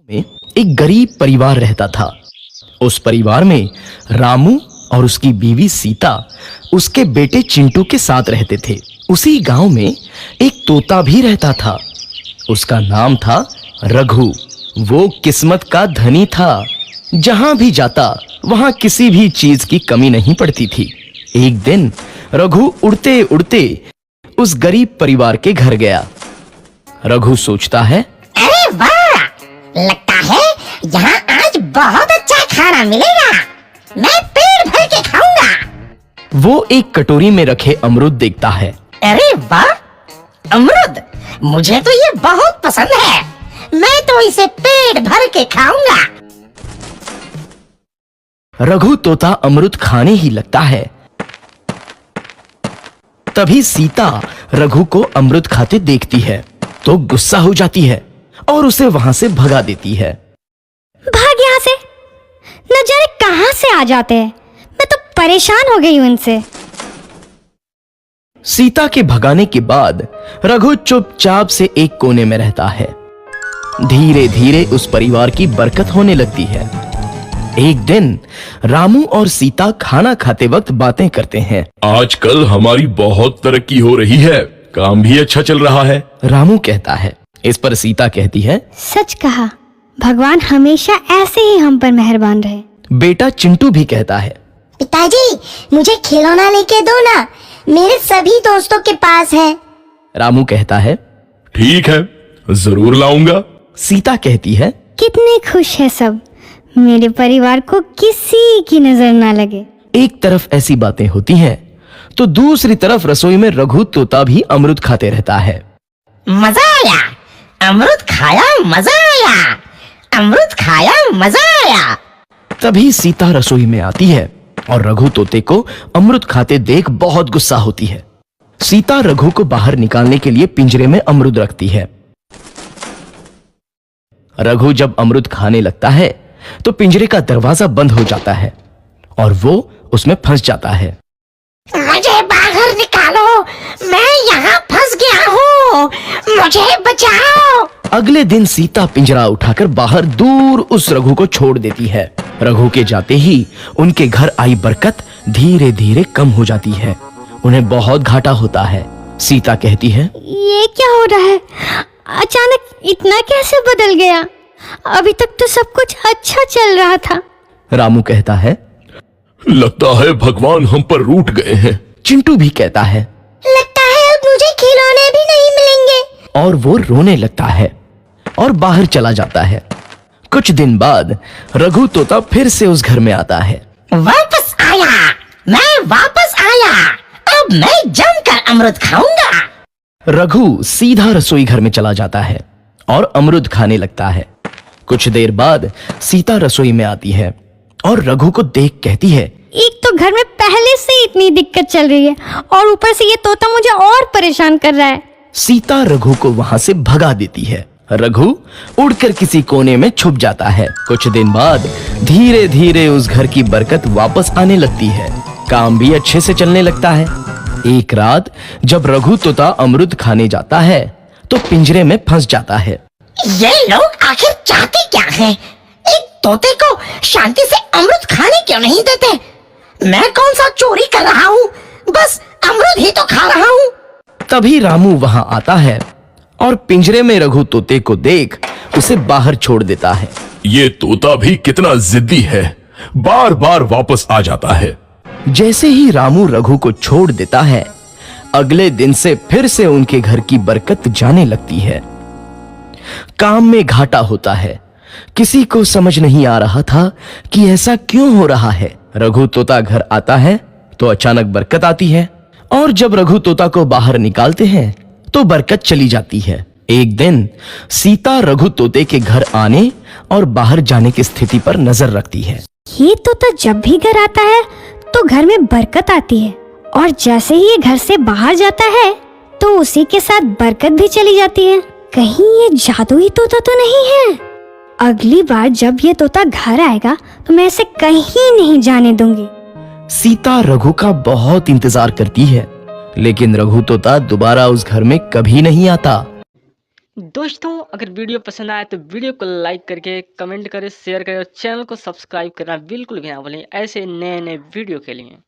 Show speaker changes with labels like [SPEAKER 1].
[SPEAKER 1] में एक गरीब परिवार रहता था। उस परिवार में रामू और उसकी बीवी सीता उसके बेटे चिंटू के साथ रहते थे। उसी गांव में एक तोता भी रहता था। उसका नाम था रघु। वो किस्मत का धनी था। जहां भी जाता वहां किसी भी चीज की कमी नहीं पड़ती थी। एक दिन रघु उड़ते उड़ते उस गरीब परिवार के घर गया। रघु सोचता है,
[SPEAKER 2] अरे वाह, लगता है यहाँ आज बहुत अच्छा खाना मिलेगा। मैं पेट भर के खाऊंगा।
[SPEAKER 1] वो एक कटोरी में रखे अमरूद देखता है।
[SPEAKER 2] अरे वाह, अमरूद मुझे तो ये बहुत पसंद है। मैं तो इसे पेट भर के खाऊंगा।
[SPEAKER 1] रघु तोता अमरूद खाने ही लगता है। तभी सीता रघु को अमरूद खाते देखती है तो गुस्सा हो जाती है और उसे वहां से भगा देती है।
[SPEAKER 3] भाग यहाँ से, न जाने कहां से आ जाते हैं। मैं तो परेशान हो गई हूं इनसे।
[SPEAKER 1] सीता के भगाने के बाद रघु चुपचाप से एक कोने में रहता है। धीरे धीरे उस परिवार की बरकत होने लगती है। एक दिन रामू और सीता खाना खाते वक्त बातें करते हैं।
[SPEAKER 4] आजकल हमारी बहुत तरक्की हो रही है, काम भी अच्छा चल रहा है।
[SPEAKER 1] रामू कहता है। इस पर सीता कहती है,
[SPEAKER 3] सच कहा, भगवान हमेशा ऐसे ही हम पर मेहरबान रहे।
[SPEAKER 1] बेटा चिंटू भी कहता है,
[SPEAKER 2] पिताजी मुझे खिलौना लेके दो ना, मेरे सभी दोस्तों के पास है।
[SPEAKER 1] रामू कहता है,
[SPEAKER 4] ठीक है, जरूर लाऊंगा।
[SPEAKER 1] सीता कहती है,
[SPEAKER 3] कितने खुश है सब, मेरे परिवार को किसी की नजर ना लगे।
[SPEAKER 1] एक तरफ ऐसी बातें होती हैं तो दूसरी तरफ रसोई में रघु तोता भी अमरूद खाते रहता है।
[SPEAKER 2] मजा आया, अमरूद खाया, मजा आया, अमरूद खाया, मजा आया।
[SPEAKER 1] तभी सीता रसोई में आती है और रघु तोते को अमरूद खाते देख बहुत गुस्सा होती है। सीता रघु को बाहर निकालने के लिए पिंजरे में अमरूद रखती है। रघु जब अमरूद खाने लगता है तो पिंजरे का दरवाजा बंद हो जाता है और वो उसमें फंस जाता है।
[SPEAKER 2] मुझे बाहर निकालो, मैं यहाँ फंस गया हूँ, मुझे बचाओ।
[SPEAKER 1] अगले दिन सीता पिंजरा उठाकर बाहर दूर उस रघु को छोड़ देती है। रघु के जाते ही उनके घर आई बरकत धीरे धीरे कम हो जाती है। उन्हें बहुत घाटा होता है। सीता कहती है,
[SPEAKER 3] ये क्या हो रहा है, अचानक इतना कैसे बदल गया? अभी तक तो सब कुछ अच्छा चल रहा था।
[SPEAKER 1] रामू कहता है,
[SPEAKER 4] लगता है भगवान हम पर रूठ गए हैं।
[SPEAKER 1] चिंटू भी कहता है,
[SPEAKER 2] लगता है अब मुझे खिलौने भी नहीं मिलेंगे।
[SPEAKER 1] और वो रोने लगता है और बाहर चला जाता है। कुछ दिन बाद रघु तोता फिर से उस घर में आता है।
[SPEAKER 2] वापस आया, मैं वापस आया, अब मैं जमकर अमरूद खाऊंगा।
[SPEAKER 1] रघु सीधा रसोई घर में चला जाता है और अमरूद खाने लगता है। कुछ देर बाद सीता रसोई में आती है और रघु को देख कहती है,
[SPEAKER 3] एक तो घर में पहले से इतनी दिक्कत चल रही है और ऊपर से ये तोता मुझे और परेशान कर रहा है।
[SPEAKER 1] सीता रघु को वहां से भगा देती है। रघु उड़कर किसी कोने में छुप जाता है। कुछ दिन बाद धीरे धीरे उस घर की बरकत वापस आने लगती है। काम भी अच्छे से चलने लगता है। एक रात जब रघु तोता अमरूद खाने जाता है तो पिंजरे में फंस जाता है।
[SPEAKER 2] ये लोग आखिर चाहते क्या हैं? एक तोते को शांति से अमरूद खाने क्यों नहीं देते? मैं कौन सा चोरी कर रहा हूँ? बस अमरूद ही तो खा रहा हूँ।
[SPEAKER 1] तभी रामू वहां आता है और पिंजरे में रघु तोते को देख उसे बाहर छोड़ देता है।
[SPEAKER 4] ये तोता भी कितना जिद्दी है, बार बार वापस आ जाता है।
[SPEAKER 1] जैसे ही रामू रघु को छोड़ देता है, अगले दिन से फिर से उनके घर की बरकत जाने लगती है। काम में घाटा होता है। किसी को समझ नहीं आ रहा था कि ऐसा क्यों हो रहा है। रघु तोता घर आता है तो अचानक बरकत आती है और जब रघु तोता को बाहर निकालते हैं तो बरकत चली जाती है। एक दिन सीता रघु तोते के घर आने और बाहर जाने की स्थिति पर नजर रखती है।
[SPEAKER 3] ये तोता जब भी घर आता है तो घर में बरकत आती है और जैसे ही ये घर से बाहर जाता है तो उसी के साथ बरकत भी चली जाती है। कहीं ये जादुई तोता तो नहीं है? अगली बार जब ये तोता घर आएगा तो मैं इसे कहीं नहीं जाने दूंगी।
[SPEAKER 1] सीता रघु का बहुत इंतजार करती है लेकिन रघु तोता दोबारा उस घर में कभी नहीं आता।
[SPEAKER 5] दोस्तों अगर वीडियो पसंद आए तो वीडियो को लाइक करके कमेंट करें, शेयर करें और चैनल को सब्सक्राइब करना बिल्कुल भी ना भूलें ऐसे नए नए वीडियो के लिए।